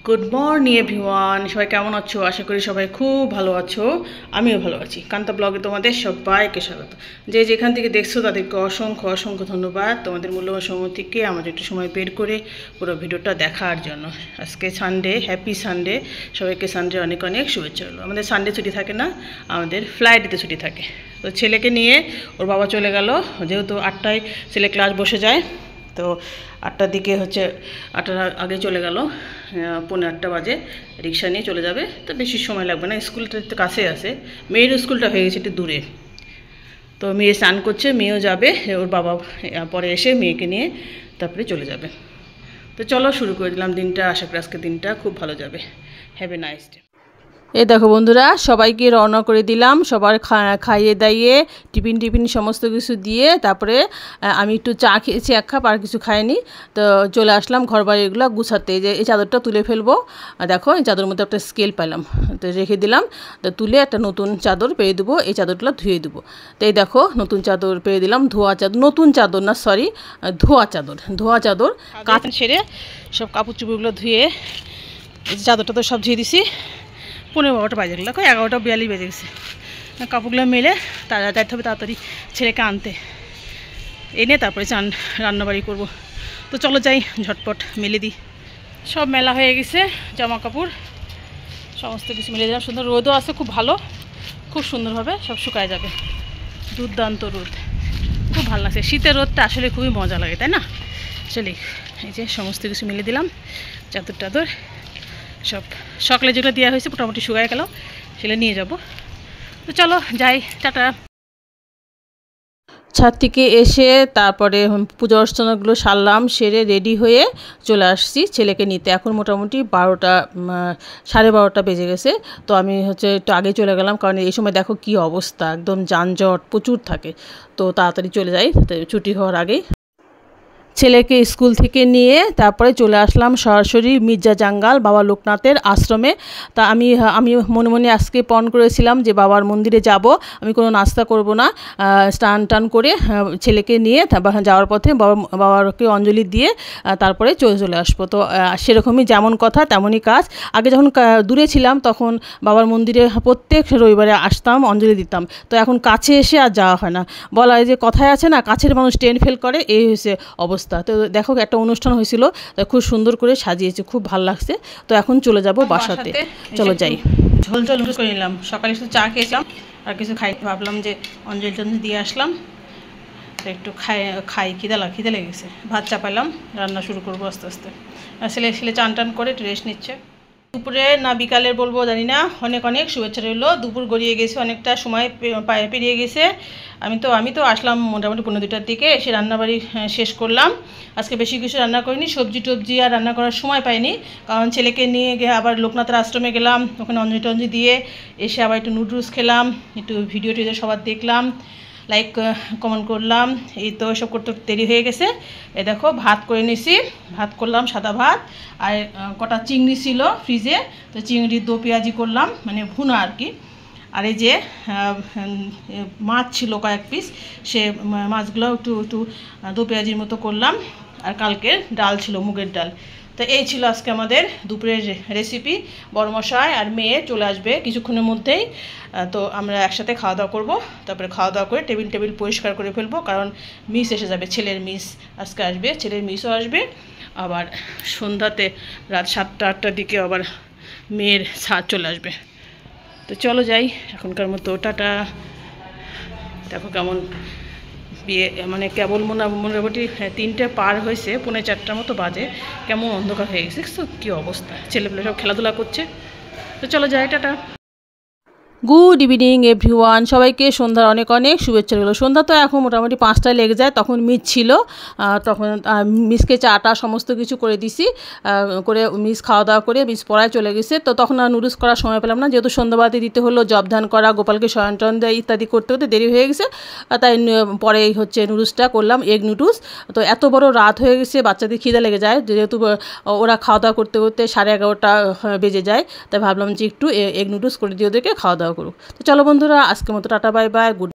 Good morning everyone, সবাই কেমন আছো? আশা করি সবাই খুব ভালো আছো। আমিও ভালো আছি। কান্তা ব্লগে তোমাদের সবাইকে স্বাগত। যে যেখান থেকে দেখছো তাদেরকে অসংখ্য অসংখ্য ধন্যবাদ তোমাদের মূল্যবান সময় থেকে আমাদের একটু সময় বের করে পুরো ভিডিওটা দেখার জন্য। আজকে সানডে, হ্যাপি সানডে। সবাইকে সানডে অনেক অনেক শুভেচ্ছা হলো। আমাদের সানডে ছুটি থাকে না, আমাদের ফ্লাইডেতে ছুটি থাকে। তো ছেলেকে নিয়ে ওর বাবা চলে গেল, যেহেতু 8টায় ছেলে ক্লাস বসে যায়। তো 8টার দিকে হচ্ছে, 8টার আগে চলে গেল, 8:45 বাজে রিক্সা নিয়ে চলে যাবে। তো বেশি সময় লাগবে না, স্কুলটা তো কাছে আছে। মেয়ের স্কুলটা হয়ে গেছে একটু দূরে। তো মেয়ে স্নান করছে, মেয়েও যাবে, ওর বাবা পরে এসে মেয়েকে নিয়ে তারপরে চলে যাবে। তো চলো শুরু করে দিলাম দিনটা। আশা করি আজকে দিনটা খুব ভালো যাবে। Have a nice day. এই দেখো বন্ধুরা, সবাইকে রওনা করে দিলাম। সবার খাইয়ে দাইয়ে টিফিন সমস্ত কিছু দিয়ে তারপরে আমি একটু চা খেয়েছি 1 কাপ, আর কিছু খাইনি। তো চলে আসলাম ঘর বাড়ি এগুলো গুছাতে। যে এই চাদরটা তুলে ফেলবো। দেখো এই চাদরের মধ্যে একটা স্কেল পেলাম, তো রেখে দিলাম। তো তুলে একটা নতুন চাদর পেয়ে দেবো, এই চাদরটা ধুয়ে দেবো। তো এই দেখো নতুন চাদর পেয়ে দিলাম, ধোয়া চাদর, নতুন চাদর না সরি, ধোয়া চাদর কাজ সেরে সব কাপড় চুপড়গুলো ধুয়ে চাদরটা তো সব ধুয়ে দিছি। 15-12টা বাজে গেল, 11:42 বেজে গেছে। কাপড়গুলো মেলে যাইতে হবে তাড়াতাড়ি ছেলেকে আনতে, এনে তারপরে রান্নাবাড়ি করব। তো চলো যাই, ঝটপট মেলে দিই। সব মেলা হয়ে গেছে, জামা কাপড় সমস্ত কিছু মেলে দিলাম। সুন্দর রোদও আছে, খুব ভালো, খুব সুন্দরভাবে সব শুকায় যাবে। দুর্দান্ত রোদ, খুব ভালো লাগছে। শীতের রোদটা আসলে খুবই মজা লাগে, তাই না? চলি, এই যে সমস্ত কিছু মেলে দিলাম, চাদর সব সকালে যেগুলো দেওয়া হয়েছে মোটামুটি শুকায় গেল, সেগুলো নিয়ে যাব। তো চলো যাই, টাটা। ছাদ থেকে এসে তারপরে পূজা অর্চনাগুলো সারলাম, সেরে রেডি হয়ে চলে আসছি ছেলেকে নিতে। এখন মোটামুটি 12টা, 12:30 বেজে গেছে। তো আমি হচ্ছে একটু আগে চলে গেলাম, কারণ এই সময় দেখো কি অবস্থা, একদম যানজট প্রচুর থাকে। তো তাড়াতাড়ি চলে যাই ছুটি হওয়ার আগেই। ছেলেকে স্কুল থেকে নিয়ে তারপরে চলে আসলাম সরাসরি মির্জা জাঙ্গাল বাবা লোকনাথের আশ্রমে। তা আমি মনে মনে আজকে পণ করেছিলাম যে বাবার মন্দিরে যাব, আমি কোনো নাস্তা করব না, স্নান টান করে ছেলেকে নিয়ে যাওয়ার পথে বাবাকে অঞ্জলি দিয়ে তারপরে চলে আসবো। তো সেরকমই যেমন কথা তেমনই কাজ। আগে যখন দূরে ছিলাম তখন বাবার মন্দিরে প্রত্যেক রবিবারে আসতাম, অঞ্জলি দিতাম। তো এখন কাছে এসে আর যাওয়া হয় না। বলা হয় যে কথায় আছে না, কাছের মানুষ ট্রেন ফেল করে, এই হয়েছে অবস্থা। তো দেখো একটা অনুষ্ঠান হয়েছিল, খুব সুন্দর করে সাজিয়েছে, খুব ভালো লাগছে। তো এখন চলে যাব বাসাতে, চলো যাই। ঝোল করে নিলাম, সকালে শুধু চা খেয়েছিলাম, আর কিছু খাইতে ভাবলাম যে অঞ্জলি টঞ্জলি দিয়ে আসলাম, তো একটু খাই খিদে লেগেছে। ভাত চাপাইলাম, রান্না শুরু করবো আস্তে আস্তে। আর ছেলে চান টান করে একটু রেস্ট নিচ্ছে। দুপুরে না বিকালের বলবো জানি না, অনেক অনেক শুভেচ্ছা রইলো। দুপুর গড়িয়ে গেছে, অনেকটা সময় পেরিয়ে গেছে। আমি তো আসলাম মোটামুটি 15-2টার দিকে, এসে রান্নাবাড়ি শেষ করলাম। আজকে বেশি কিছু রান্না করিনি, সবজি টবজি আর রান্না করার সময় পাইনি, কারণ ছেলেকে নিয়ে গিয়ে আবার লোকনাথের আশ্রমে গেলাম, ওখানে অঞ্জলি টঞ্জলি দিয়ে এসে আবার একটু নুডলস খেলাম, একটু ভিডিও টিডিও সবার দেখলাম, লাইক কমেন্ট করলাম। এই তো এসব করতে দেরি হয়ে গেছে। এই দেখো ভাত করে নিছি, ভাত করলাম সাদা ভাত, আর কটা চিংড়ি ছিল ফ্রিজে, তো চিংড়ির দো পেঁয়াজি করলাম, মানে ভুনা আর কি। আর এই যে মাছ ছিল কয়েক পিস, সে মাছগুলো একটু দো পেঁয়াজির মতো করলাম। আর কালকের ডাল ছিল, মুগের ডাল। তো এই ছিল আজকে আমাদের দুপুরের রেসিপি। বড়মশাই আর মেয়ে চলে আসবে কিছুক্ষণের মধ্যেই। তো আমরা একসাথে খাওয়া দাওয়া করবো, তারপরে খাওয়া দাওয়া করে টেবিল পরিষ্কার করে ফেলবো, কারণ মিস এসে যাবে, ছেলের মিস আজকে আসবে, ছেলের মিসও আসবে। আবার সন্ধ্যাতে রাত 7টা-8টার দিকে আবার মেয়ের ছাদ চলে আসবে। তো চলো যাই, এখনকার মতো টাটা। দেখো কেমন বিয়ে, মানে কেবল মোটামুটি 3টে পার হয়েছে, 3:45 মতো বাজে, কেমন অন্ধকার হয়ে গেছে। তো কী অবস্থা, ছেলেপেলে সব খেলাধুলা করছে। তো চলো যাই, টাটা। গুড ইভিনিং এভরিওয়ান, সবাইকে সন্ধ্যার অনেক অনেক শুভেচ্ছা রইল। সন্ধ্যা তো এখন মোটামুটি 5টায় লেগে যায়, তখন মিস ছিল, তখন মিসকে চাটা সমস্ত কিছু করে দিছি, করে মিস খাওয়া দাওয়া করে মিস পড়ায় চলে গেছে। তো তখন আর নুডলস করার সময় পেলাম না, যেহেতু সন্ধ্যাবাতি দিতে হলো, জব ধ্যান করা, গোপালকে শয়ন টয়ন দেয় ইত্যাদি করতে করতে দেরি হয়ে গেছে। তাই পরে হচ্ছে নুডলসটা করলাম, এগ নুডলস। তো এত বড় রাত হয়ে গেছে, বাচ্চাদের খিদে লেগে যায়, যেহেতু ওরা খাওয়া দাওয়া করতে করতে 11:30 বেজে যায়। তাই ভাবলাম যে একটু এগ নুডলস করে দিয়ে ওদেরকে খাওয়া দাওয়া করুক। তো চলো বন্ধুরা, আজকের মতো টাটা, বাই বাই, গুড।